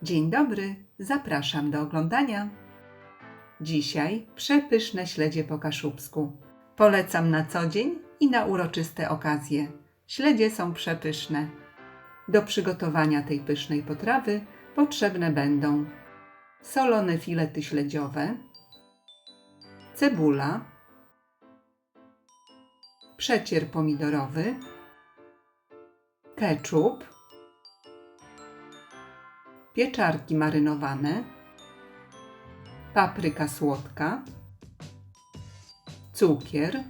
Dzień dobry, zapraszam do oglądania. Dzisiaj przepyszne śledzie po kaszubsku. Polecam na co dzień i na uroczyste okazje. Śledzie są przepyszne. Do przygotowania tej pysznej potrawy potrzebne będą solone filety śledziowe, cebula, przecier pomidorowy, ketchup, pieczarki marynowane, papryka słodka, cukier,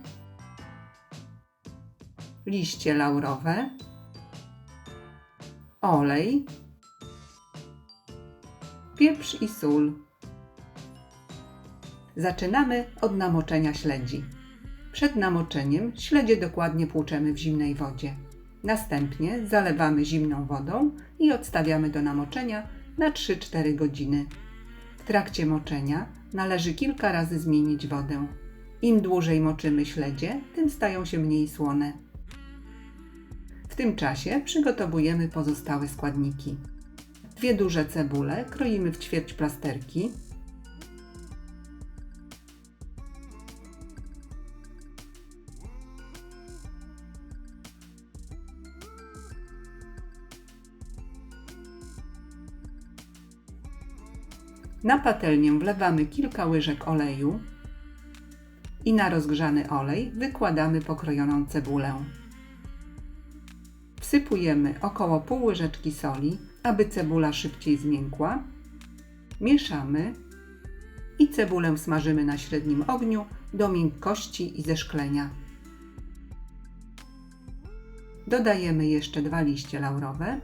liście laurowe, olej, pieprz i sól. Zaczynamy od namoczenia śledzi. Przed namoczeniem śledzie dokładnie płuczemy w zimnej wodzie. Następnie zalewamy zimną wodą i odstawiamy do namoczenia na 3-4 godziny. W trakcie moczenia należy kilka razy zmienić wodę. Im dłużej moczymy śledzie, tym stają się mniej słone. W tym czasie przygotowujemy pozostałe składniki. 2 duże cebule kroimy w ćwierć plasterki. Na patelnię wlewamy kilka łyżek oleju i na rozgrzany olej wykładamy pokrojoną cebulę. Wsypujemy około pół łyżeczki soli, aby cebula szybciej zmiękła. Mieszamy i cebulę smażymy na średnim ogniu do miękkości i zeszklenia. Dodajemy jeszcze 2 liście laurowe.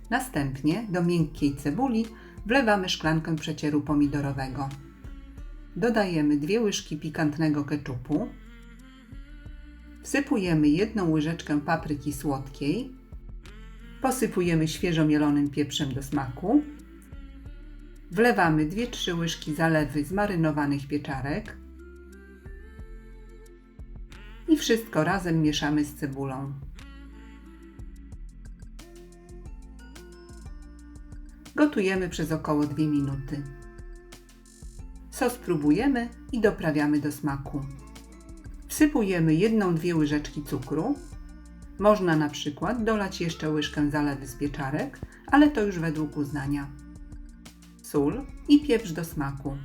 Następnie do miękkiej cebuli wlewamy szklankę przecieru pomidorowego. Dodajemy 2 łyżki pikantnego ketchupu. Wsypujemy 1 łyżeczkę papryki słodkiej. Posypujemy świeżo mielonym pieprzem do smaku. Wlewamy 2-3 łyżki zalewy zmarynowanych pieczarek. I wszystko razem mieszamy z cebulą. Gotujemy przez około 2 minuty. Sos próbujemy i doprawiamy do smaku. Wsypujemy 1-2 łyżeczki cukru. Można na przykład dolać jeszcze łyżkę zalewy z pieczarek, ale to już według uznania. Sól i pieprz do smaku.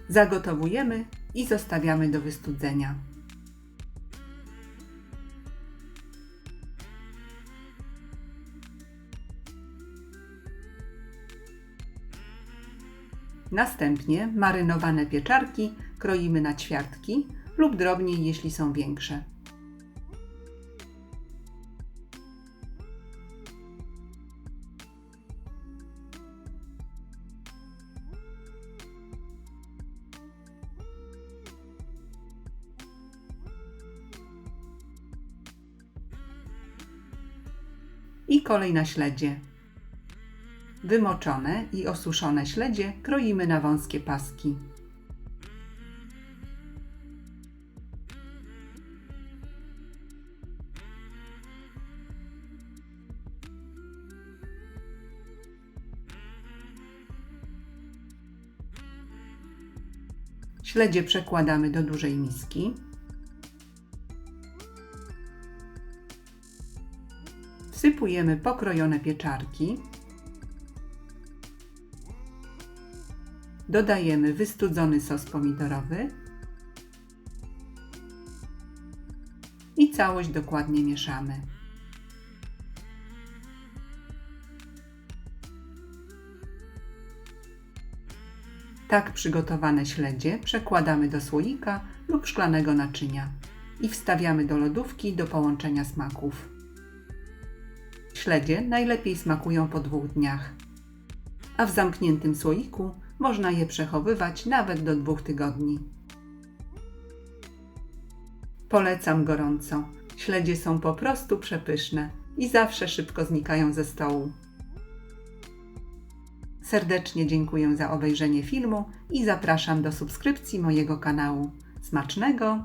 Zagotowujemy i zostawiamy do wystudzenia. Następnie marynowane pieczarki kroimy na ćwiartki lub drobniej, jeśli są większe. I kolej na śledzie. Wymoczone i osuszone śledzie kroimy na wąskie paski. Śledzie przekładamy do dużej miski. Wsypujemy pokrojone pieczarki. Dodajemy wystudzony sos pomidorowy i całość dokładnie mieszamy. Tak przygotowane śledzie przekładamy do słoika lub szklanego naczynia i wstawiamy do lodówki do połączenia smaków. Śledzie najlepiej smakują po 2 dniach, a w zamkniętym słoiku można je przechowywać nawet do 2 tygodni. Polecam gorąco. Śledzie są po prostu przepyszne i zawsze szybko znikają ze stołu. Serdecznie dziękuję za obejrzenie filmu i zapraszam do subskrypcji mojego kanału. Smacznego!